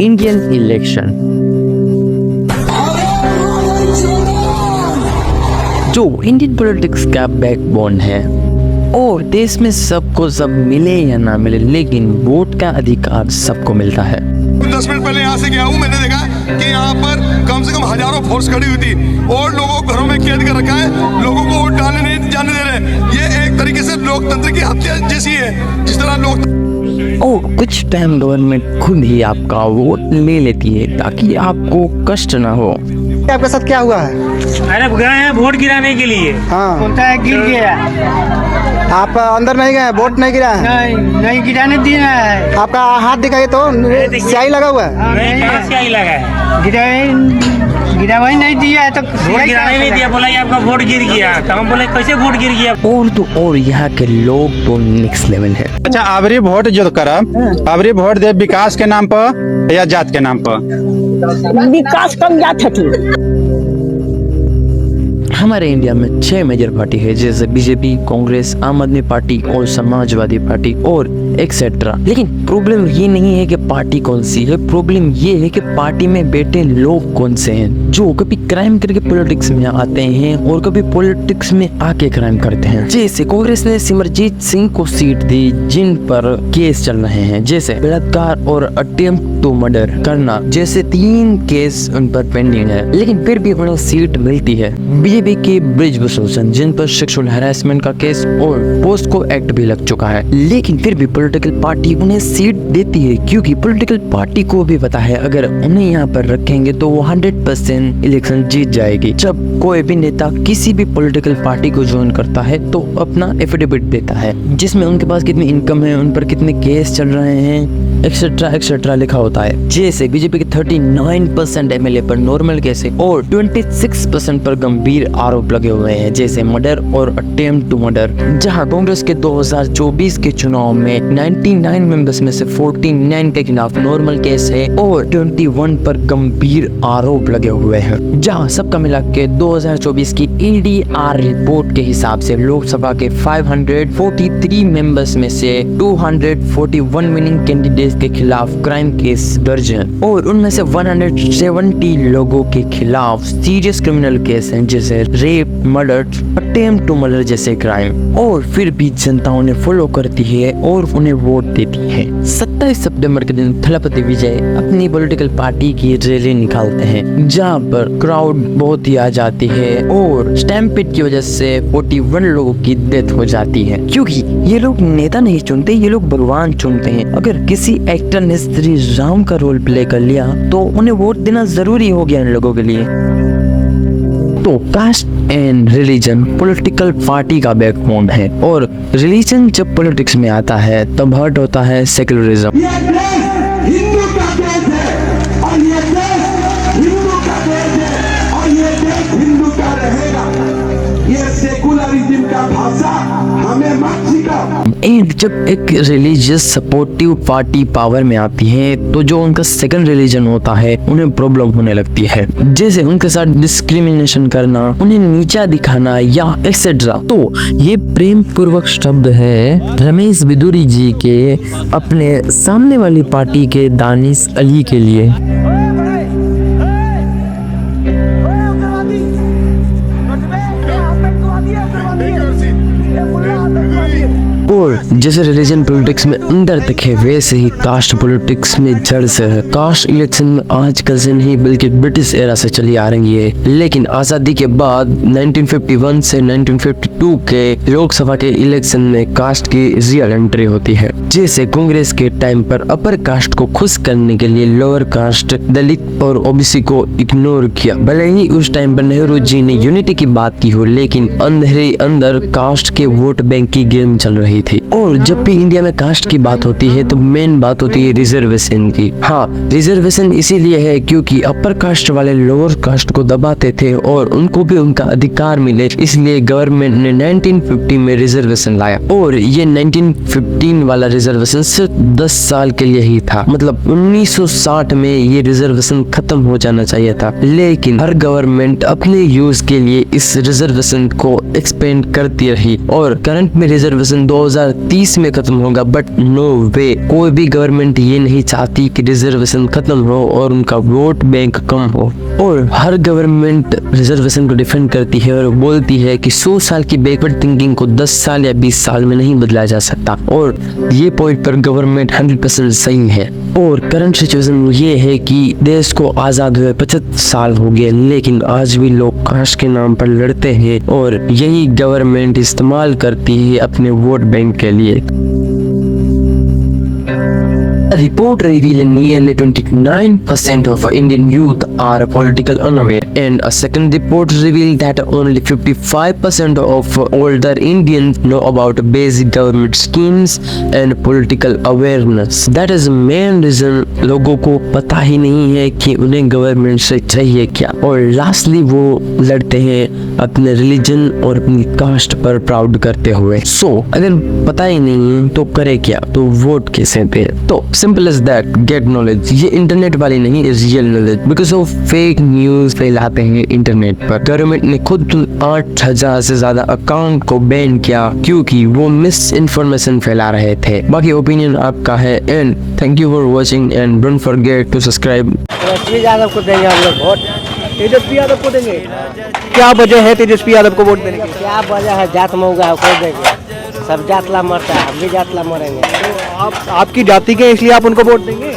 Indian election जो Indian politics का backbone है और देश में सबको सब मिले या ना मिले, लेकिन वोट का अधिकार सबको मिलता है। 10 मिनट पहले यहाँ से गया हूँ, मैंने देखा कि यहाँ पर कम से कम हजारों फोर्स खड़ी हुई थी और लोगों को घरों में कैद कर रखा है, लोगों को वोट डालने नहीं जाने दे रहे। ये एक तरीके से लोकतंत्र की हत्या जैसी है, जिस तरह लोकतंत्र और कुछ टाइम गवर्नमेंट खुद ही आपका वोट ले लेती है ताकि आपको कष्ट ना हो। आपके साथ क्या हुआ है? अरे गए हैं वोट गिराने के लिए। हाँ, बोलता है गिर गया। आप अंदर नहीं गए, वोट नहीं गिरा है? नहीं गिराने दिया है। आपका हाथ दिखाइए तो, स्याही लगा हुआ है। नहीं, कहाँ से आई लगा है? गिरा वही नहीं दिया है तो वोट गिराने नहीं दिया। बोला ये आपका वोट गिर गया, तो हम बोले कैसे वोट गिर गया। और तो और यहाँ के लोग तो नेक्स्ट लेवल है। अच्छा, अबरी वोट जो करब, अबरी वोट दे विकास के नाम पर या जात के नाम पर? विकास कम जात है। हमारे इंडिया में 6 मेजर पार्टी है, जैसे बीजेपी, कांग्रेस, आम आदमी पार्टी और समाजवादी पार्टी और एक्सेट्रा। लेकिन प्रॉब्लम ये नहीं है कि पार्टी कौन सी है, प्रॉब्लम ये है कि पार्टी में बैठे लोग कौन से हैं, जो कभी क्राइम करके पॉलिटिक्स में आते हैं और कभी पॉलिटिक्स में आके क्राइम करते हैं। जैसे कांग्रेस ने सिमरजीत सिंह को सीट दी, जिन पर केस चल रहे हैं, जैसे बलात्कार और अटेम्प्ट टू मर्डर करना जैसे 3 केस उन पर पेंडिंग है, लेकिन फिर भी उन्हें सीट मिलती है। बीजेपी के ब्रिजभूषण, जिन पर सेक्सुअल हैरेसमेंट का केस और पोस्को एक्ट भी लग चुका है, लेकिन फिर भी पॉलिटिकल पार्टी उन्हें सीट देती है, क्योंकि पॉलिटिकल पार्टी को भी पता है अगर उन्हें यहाँ पर रखेंगे तो वो 100% इलेक्शन जीत जाएगी। जब कोई भी नेता किसी भी पॉलिटिकल पार्टी को ज्वाइन करता है तो अपना एफिडेविट देता है, जिसमें उनके पास कितनी इनकम है, उन पर कितने केस चल रहे हैं, एक्सेट्रा एक्सेट्रा लिखा होता है। जैसे बीजेपी के 39% एमएलए पर नॉर्मल केस है और 26% पर गंभीर आरोप लगे हुए हैं, जैसे मर्डर और अटेम्प्ट टू मर्डर। जहां कांग्रेस के 2024 के चुनाव में 99 मेंबर्स में से 49 के खिलाफ नॉर्मल केस है और 21 पर गंभीर आरोप लगे हुए हैं। जहां सबका मिला के 2024 की एडीआर रिपोर्ट के हिसाब से लोकसभा के 543 मेंबर्स में से 241 विनिंग कैंडिडेट के खिलाफ क्राइम केस दर्ज हैं और उनमें से 170 लोगों के खिलाफ सीरियस क्रिमिनल केस हैं, जैसे rape, murder, attempt to murder जैसे क्राइम। और फिर भी जनता उन्हें फॉलो करती है और उन्हें वोट देती है। 27 सितंबर के दिन थलपति विजय अपनी पॉलिटिकल पार्टी की रैली निकालते हैं, जहां पर क्राउड बहुत ही आ जाती है और स्टैम्पेड की वजह से 41 लोगों की डेथ हो जाती है, क्योंकि ये लोग नेता नहीं चुनते, ये लोग भगवान चुनते हैं। अगर किसी एक्टर ने श्री राम का रोल प्ले कर लिया तो उन्हें वोट देना जरूरी हो गया इन लोगों के लिए। तो caste and religion political party का बैकबोन है और रिलीजन जब पॉलिटिक्स में आता है तब हर्ट होता है सेक्युलरिज्म। ये देश हिंदू का देश है और ये देश हिंदू का देश है और ये देश हिंदू का रहेगा। ये सेकुलरिज्म का भाषा हमें मत सिखाओ। एंड जब एक रिलीजियस सपोर्टिव पार्टी पावर में आती है तो जो उनका सेकंड रिलीजन होता है उन्हें प्रॉब्लम होने लगती है, जैसे उनके साथ डिस्क्रिमिनेशन करना, उन्हें नीचा दिखाना या एक्सेट्रा। तो ये प्रेम पूर्वक शब्द है रमेश बिदुरी जी के अपने सामने वाली पार्टी के दानिश अली के लिए। और जैसे रिलीजन पॉलिटिक्स में अंदर तक है, वैसे ही कास्ट पॉलिटिक्स में जड़ से है। कास्ट इलेक्शन में आजकल से नहीं बल्कि ब्रिटिश एरा से चली आ रही है, लेकिन आजादी के बाद 1951 से 1952 के लोकसभा के इलेक्शन में कास्ट की रियल एंट्री होती है। जैसे कांग्रेस के टाइम पर अपर कास्ट को खुश करने के लिए लोअर कास्ट, दलित और ओबीसी को इग्नोर किया। भले ही उस टाइम पर नेहरू जी ने यूनिटी की बात की हो, लेकिन अंदर अंदर कास्ट के वोट बैंक की गेम चल रही थी। और जब भी इंडिया में कास्ट की बात होती है तो मेन बात होती है रिजर्वेशन की। हाँ, रिजर्वेशन इसीलिए है क्योंकि अपर कास्ट वाले लोअर कास्ट को दबाते थे और उनको भी उनका अधिकार मिले, इसलिए गवर्नमेंट ने 1950 में रिजर्वेशन लाया। और ये 1915 वाला रिजर्वेशन सिर्फ 10 साल के लिए ही था, मतलब 1960 में ये रिजर्वेशन खत्म हो जाना चाहिए था, लेकिन हर गवर्नमेंट अपने यूज के लिए इस रिजर्वेशन को एक्सपेंड करती रही और करंट में रिजर्वेशन 2000 2030 में खत्म होगा, बट नो वे, कोई भी गवर्नमेंट ये नहीं चाहती कि रिजर्वेशन खत्म हो और उनका वोट बैंक कम हो। और हर गवर्नमेंट रिजर्वेशन को डिफेंड करती है और बोलती है कि 100 साल की बैकवर्ड थिंकिंग को 10 साल या 20 साल में नहीं बदला जा सकता, और ये पॉइंट पर गवर्नमेंट 100% सही है। और करंट सिचुएशन ये है कि देश को आज़ाद हुए 75 साल हो गए, लेकिन आज भी लोग काश के नाम पर लड़ते हैं और यही गवर्नमेंट इस्तेमाल करती है अपने वोट बैंक के लिए। A report revealing nearly 29% of Indian youth are political unaware, and a second report revealed that only 55% of older Indians know about basic government schemes and political awareness. That is main reason लोगों को पता ही नहीं है कि उन्हें government से चाहिए क्या, और लास्टली वो लड़ते हैं अपने रिलीजन और अपनी कास्ट पर प्राउड करते हुए। सो अगर पता ही नहीं है तो करे क्या, तो वोट कैसे दे। तो simple as that, get knowledge. ये इंटरनेट वाली नहीं, is real knowledge, because of fake news फैलाते हैं इंटरनेट पर। गवर्नमेंट ने खुद 8,000 से ज्यादा अकाउंट को बैन किया क्योंकि वो मिस इन्फॉर्मेशन फैला रहे थे। बाकी ओपिनियन आपका है, and thank you for watching and don't forget to subscribe. Tejashwi Yadav को देंगे हम लोग वोट। तेजस्वी यादव को देंगे। क्या वजह है तेजस्वी यादव को वोट देने की? क्या वजह है? जात मऊगा है, कोई देंगे? सब जातला मरता है, हम भी जातला मरेंगे। आप आपकी जाति के इसलिए आप उनको वोट देंगे?